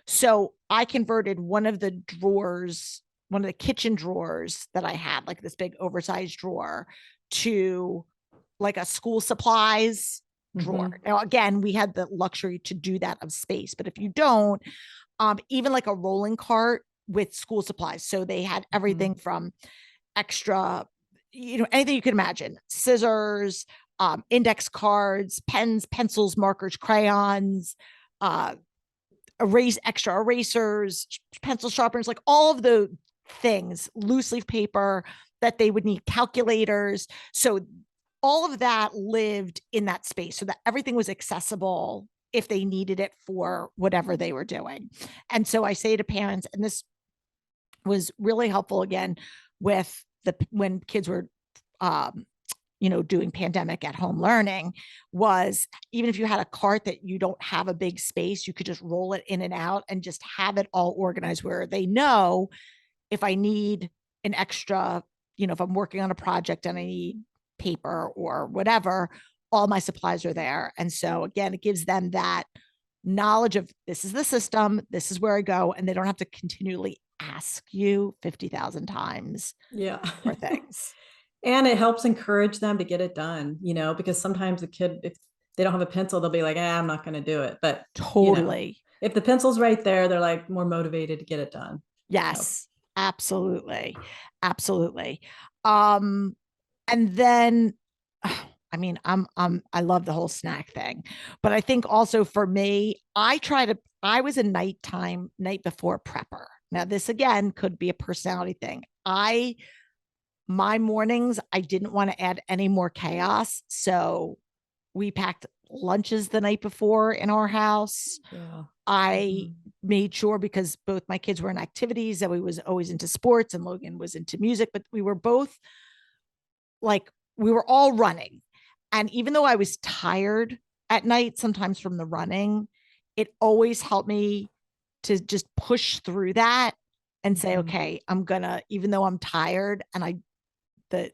So I converted one of the drawers, one of the kitchen drawers that I had, like this big oversized drawer, to like a school supplies drawer. Mhm. Now, again, we had the luxury to do that of space, but if you don't, even like a rolling cart with school supplies. So they had everything Mhm. from extra, anything you can imagine: scissors, index cards, pens, pencils, markers, crayons, uh, extra erasers, pencil sharpeners, like all of the things, loose leaf paper that they would need, calculators. So all of that lived in that space so that everything was accessible if they needed it for whatever they were doing. And so I say to parents, and this was really helpful again with when kids were um, doing pandemic at home learning, was even if you had a cart that you don't have a big space, you could just roll it in and out and just have it all organized where they know if I need an extra, if I'm working on a project and I need paper or whatever, all my supplies are there. And so again, it gives them that knowledge of this is the system, this is where I go, and they don't have to continually ask you 50,000 times Yeah. for things. And it helps encourage them to get it done, because sometimes a kid, if they don't have a pencil, they'll be like, I'm not going to do it. But, Totally. if the pencil's right there, they're like more motivated to get it done. So, Yes, absolutely. Absolutely. Um, and then I mean, I love the whole snack thing, but I think also for me, I was a night before prepper. Now, this again could be a personality thing. My mornings, I didn't want to add any more chaos. So we packed lunches the night before in our house. yeah. I Mhm. made sure, because both my kids were in activities, that we was always into sports and Logan was into music, but we were both like, we were all running. And even though I was tired at night, sometimes from the running, it always helped me to just push through that and say, Mhm. okay, I'm gonna, even though I'm tired, and the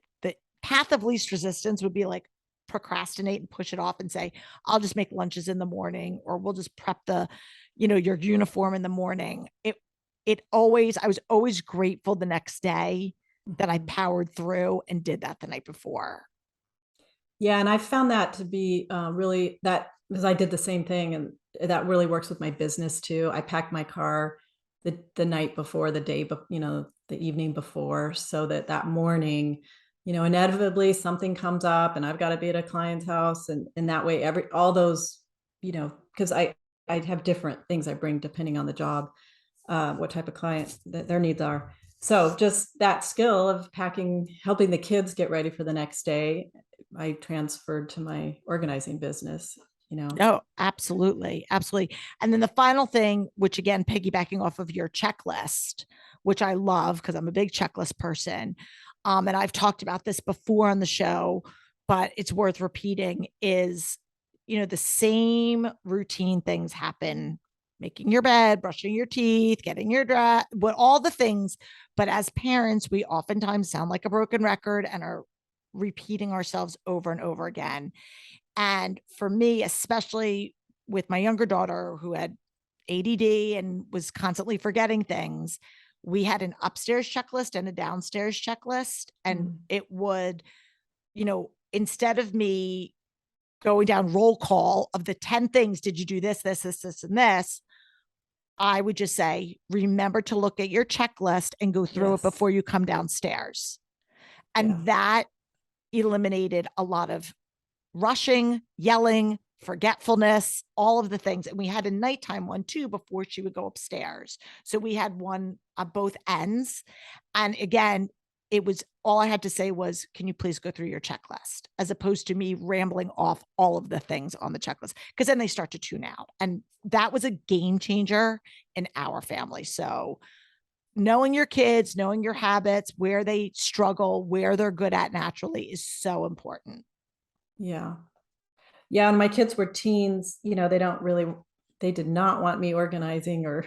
path of least resistance would be like procrastinate and push it off and say, I'll just make lunches in the morning, or we'll just prep your uniform in the morning. I was always grateful the next day that I Mhm. powered through and did that the night before. Yeah, and I found that to be really that, because I did the same thing, and that really works with my business too. I packed my car the night before, the day, but the evening before, so that that morning, inevitably something comes up, and I've got to be at a client's house, and that way all those, because I have different things I bring depending on the job, what type of client that their needs are. So just that skill of packing, helping the kids get ready for the next day, I transferred to my organizing business. Oh, absolutely. Absolutely. And then the final thing, which again, piggybacking off of your checklist, which I love because I'm a big checklist person. And I've talked about this before on the show, but it's worth repeating, is, the same routine things happen: making your bed, brushing your teeth, getting your dress, what all the things. But as parents, we oftentimes sound like a broken record and are repeating ourselves over and over again. And for me, especially with my younger daughter who had ADD and was constantly forgetting things, we had an upstairs checklist and a downstairs checklist. And Mm. it would, instead of me going down roll call of the 10 things, did you do this, and this? I would just say, remember to look at your checklist and go through it Yes. before you come downstairs. Yeah. And that eliminated a lot of rushing, yelling, forgetfulness, all of the things. And we had a nighttime one too before she would go upstairs. So we had one on both ends. And again, it was all I had to say was, can you please go through your checklist, as opposed to me rambling off all of the things on the checklist, because then they start to tune out. And that was a game changer in our family. So knowing your kids, knowing your habits, where they struggle, where they're good at naturally is so important. Yeah. Yeah. And my kids were teens, they did not want me organizing or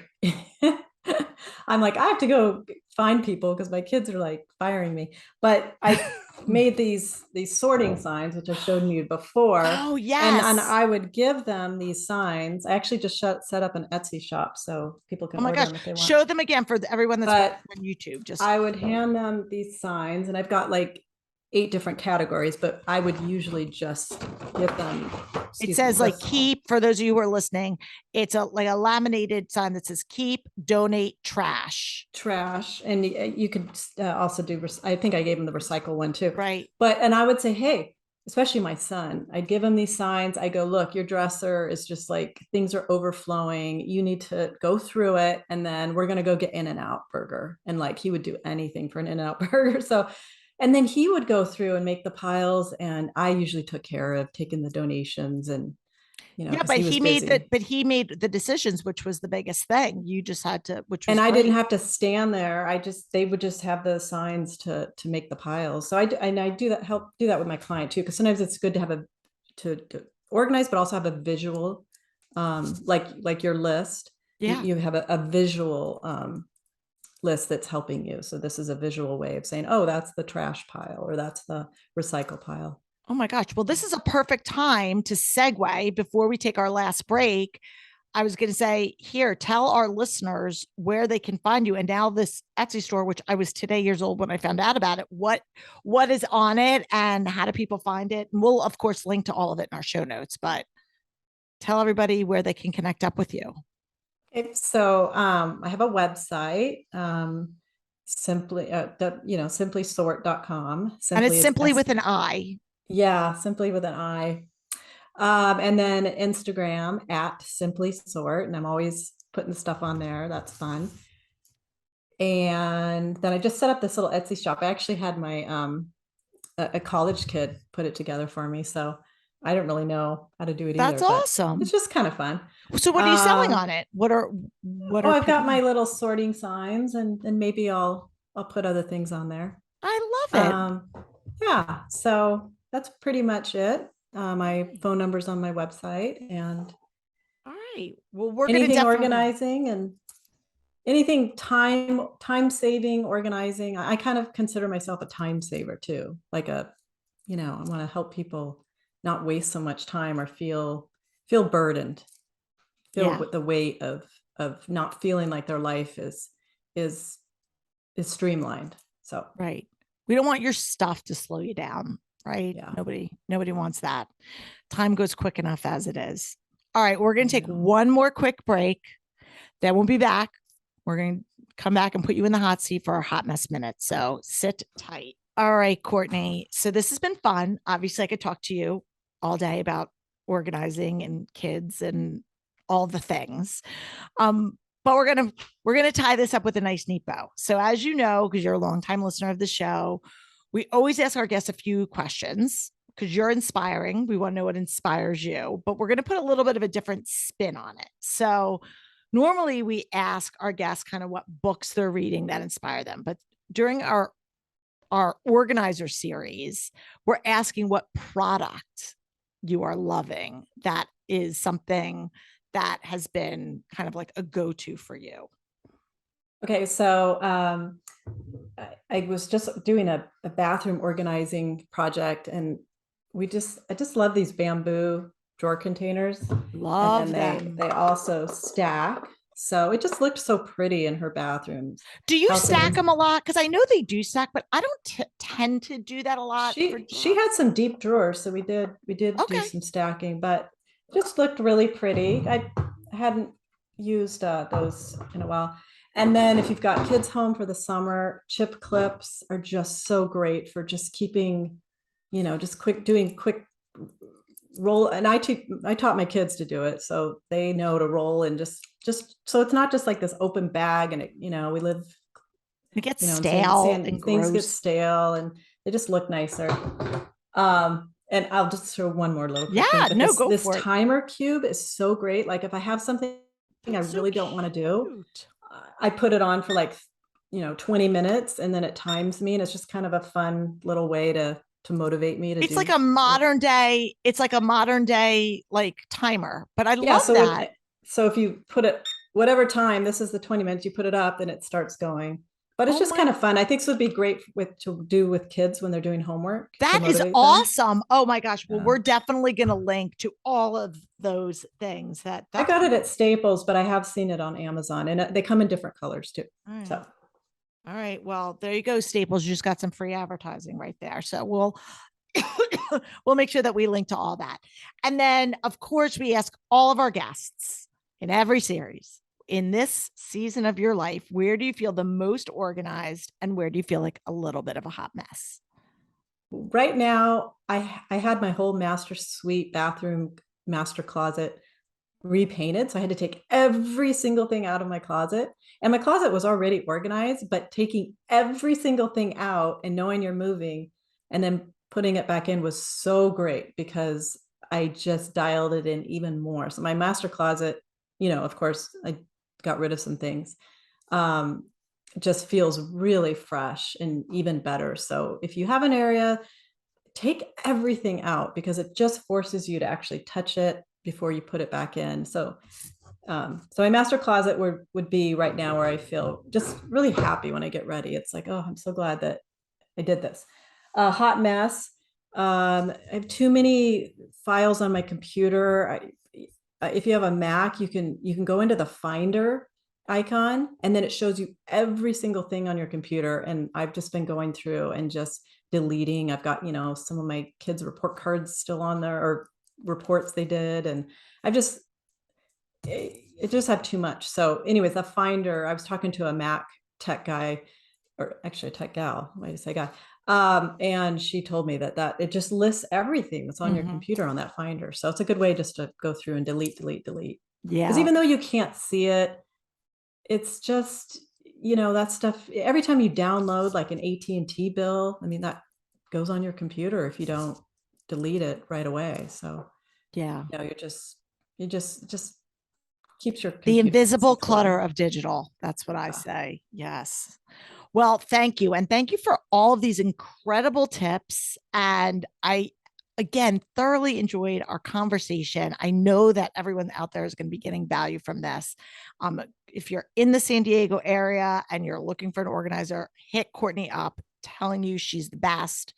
I'm like, I have to go find people because my kids are like firing me. But I made these sorting signs, which I showed you before. Oh, And yes. I would give them these signs. I actually just set up an Etsy shop so people can Oh my order gosh. them if they want. Show them again for everyone that's But on YouTube. Just I would hand them these signs, and I've got like 8 different categories, but I would usually just give them. it says like keep, for those of you who are listening, it's like a laminated sign that says keep, donate, trash. And you could also do, I think I gave him the recycle one too. Right. And I would say, hey, especially my son, I'd give him these signs. I go, look, your dresser is just like, things are overflowing. You need to go through it. And then we're going to go get In-N-Out burger. And like, he would do anything for an In-N-Out burger. So, and then he would go through and make the piles. And I usually took care of taking the donations and, yeah, but he made the decisions, which was the biggest thing. You just had to, and I didn't have to stand there. They would just have the signs to make the piles. So I do that, help do that with my client too, because sometimes it's good to have to organize, but also have a visual, like your list. Yeah, you have a visual list that's helping you. So this is a visual way of saying, oh, that's the trash pile, or that's the recycle pile. Oh my gosh. Well, this is a perfect time to segue before we take our last break. I was going to say, here, tell our listeners where they can find you. And now this Etsy store, which I was today years old when I found out about it, what is on it and how do people find it? And we'll, of course, link to all of it in our show notes, but tell everybody where they can connect up with you. So I have a website, simplisort.com. And it's simply with an I. Yeah, simply with an I. And then Instagram at Simpli Sort, and I'm always putting stuff on there. That's fun. And then I just set up this little Etsy shop. I actually had my a college kid put it together for me, so I don't really know how to do it either. That's awesome. It's just kind of fun. So what are you selling on it? I've got my little sorting signs, and maybe I'll put other things on there. I love it. Yeah, so that's pretty much it. My phone number's on my website, and all right. Well, we're anything organizing and anything time saving, organizing. I kind of consider myself a time saver too. Like I want to help people not waste so much time or feel burdened, with the weight of not feeling like their life is streamlined. So right. We don't want your stuff to slow you down. Right. Yeah. Nobody wants that. Time goes quick enough as it is. All right. We're going to take one more quick break. Then we'll be back. We're going to come back and put you in the hot seat for our hot mess minute. So sit tight. All right, Courtney. So this has been fun. Obviously I could talk to you all day about organizing and kids and all the things. But we're going to tie this up with a nice neat bow. So as you know, because you're a longtime listener of the show, we always ask our guests a few questions because you're inspiring. We want to know what inspires you, but we're going to put a little bit of a different spin on it. So normally we ask our guests kind of what books they're reading that inspire them. But during our organizer series, we're asking what product you are loving that is something that has been kind of like a go-to for you. Okay, so I was just doing a bathroom organizing project, and I just love these bamboo drawer containers. Love them. They also stack, so it just looked so pretty in her bathroom. Do you stack them a lot? Because I know they do stack, but I don't tend to do that a lot. She had some deep drawers, so we did do some stacking, but just looked really pretty. I hadn't used those in a while. And then if you've got kids home for the summer, chip clips are just so great for just keeping, just doing quick roll. And I taught my kids to do it, so they know to roll and just so it's not just like this open bag. And we live It gets you know, stale and things get gross. stale and they just look nicer. And I'll just throw one more little quick thing, Yeah, but no, go this for it. timer cube is so great. Like if I have something I That's so really don't want to do, cute. I put it on for like, 20 minutes and then it times me. And it's just kind of a fun little way to motivate me to It's do. like a modern day, like timer, but I Yeah. love that. So if you put it, whatever time, this is the 20 minutes, you put it up and it starts going. But it's Oh just my, kind of fun. I think this would be great to do with kids when they're doing homework to that is motivate them. awesome. Oh my gosh. Well, Yeah. we're definitely going to link to all of those things I that's got it at Staples, but I have seen it on Amazon and they come in different colors too. all right. So All right. Well, there you go, Staples. You just got some free advertising right there. So we'll make sure that we link to all that. And then, of course, we ask all of our guests in every series, in this season of your life, where do you feel the most organized and where do you feel like a little bit of a hot mess? right now, I had my whole master suite, bathroom, master closet repainted. So I had to take every single thing out of my closet. And my closet was already organized, but taking every single thing out and knowing you're moving and then putting it back in was so great because I just dialed it in even more. So my master closet, of course, I got rid of some things. Um, just feels really fresh and even better. So if you have an area, take everything out because it just forces you to actually touch it before you put it back in. So my master closet would be right now where I feel just really happy when I get ready. It's like, oh, I'm so glad that I did this. Hot mess. I have too many files on my computer. If you have a Mac, you can go into the Finder icon and then it shows you every single thing on your computer. And I've just been going through and just deleting. I've got, some of my kids' report cards still on there or reports they did. And I just had too much. So anyways, the Finder, I was talking to a Mac tech guy, or actually a tech gal, why do you say guy? And she told me that it just lists everything that's on your computer on that Finder. So it's a good way just to go through and delete. Yeah. Because even though you can't see it, it's just, that stuff, every time you download like an AT&T bill, I mean, that goes on your computer if you don't delete it right away. So yeah, you just keeps your the invisible control. clutter of digital. That's what I say. Yes. Well, thank you. And thank you for all of these incredible tips. And I, again, thoroughly enjoyed our conversation. I know that everyone out there is going to be getting value from this. If you're in the San Diego area and you're looking for an organizer, hit Courtney up, telling you she's the best.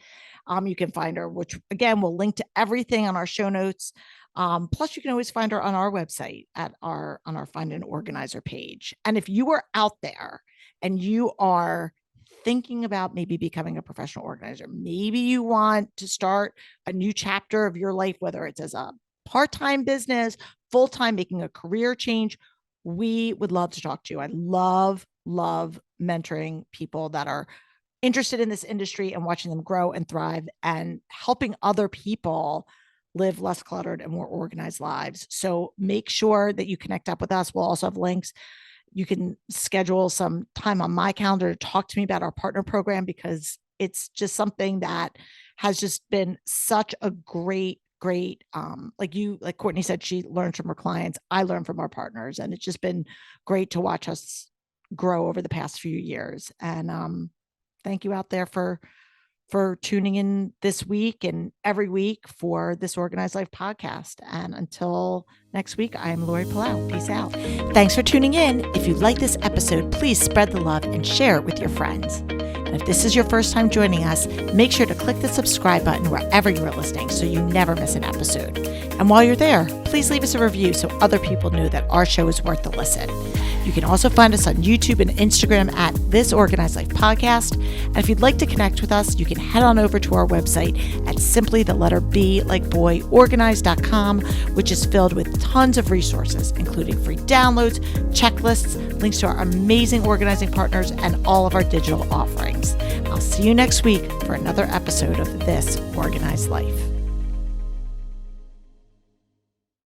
You can find her, which again, we'll link to everything on our show notes. Plus, you can always find her on our website on our Find an Organizer page. And if you are out there and you are thinking about maybe becoming a professional organizer, maybe you want to start a new chapter of your life, whether it's as a part-time business, full-time, making a career change, we would love to talk to you. I love mentoring people that are interested in this industry and watching them grow and thrive and helping other people live less cluttered and more organized lives. So make sure that you connect up with us. We'll also have links. You can schedule some time on my calendar to talk to me about our partner program because it's just something that has just been such a great, like Courtney said, she learned from her clients. I learned from our partners, and it's just been great to watch us grow over the past few years. And thank you out there for tuning in this week and every week for this Organized Life podcast. And until next week, I'm Lori Palau. Peace out. Thanks for tuning in. If you like this episode, please spread the love and share it with your friends. And if this is your first time joining us, make sure to click the subscribe button wherever you are listening so you never miss an episode. And while you're there, please leave us a review so other people know that our show is worth the listen. You can also find us on YouTube and Instagram at This Organized Life Podcast. And if you'd like to connect with us, you can head on over to our website at simply the letter B like boy organized.com, which is filled with tons of resources, including free downloads, checklists, links to our amazing organizing partners, and all of our digital offerings. I'll see you next week for another episode of This Organized Life.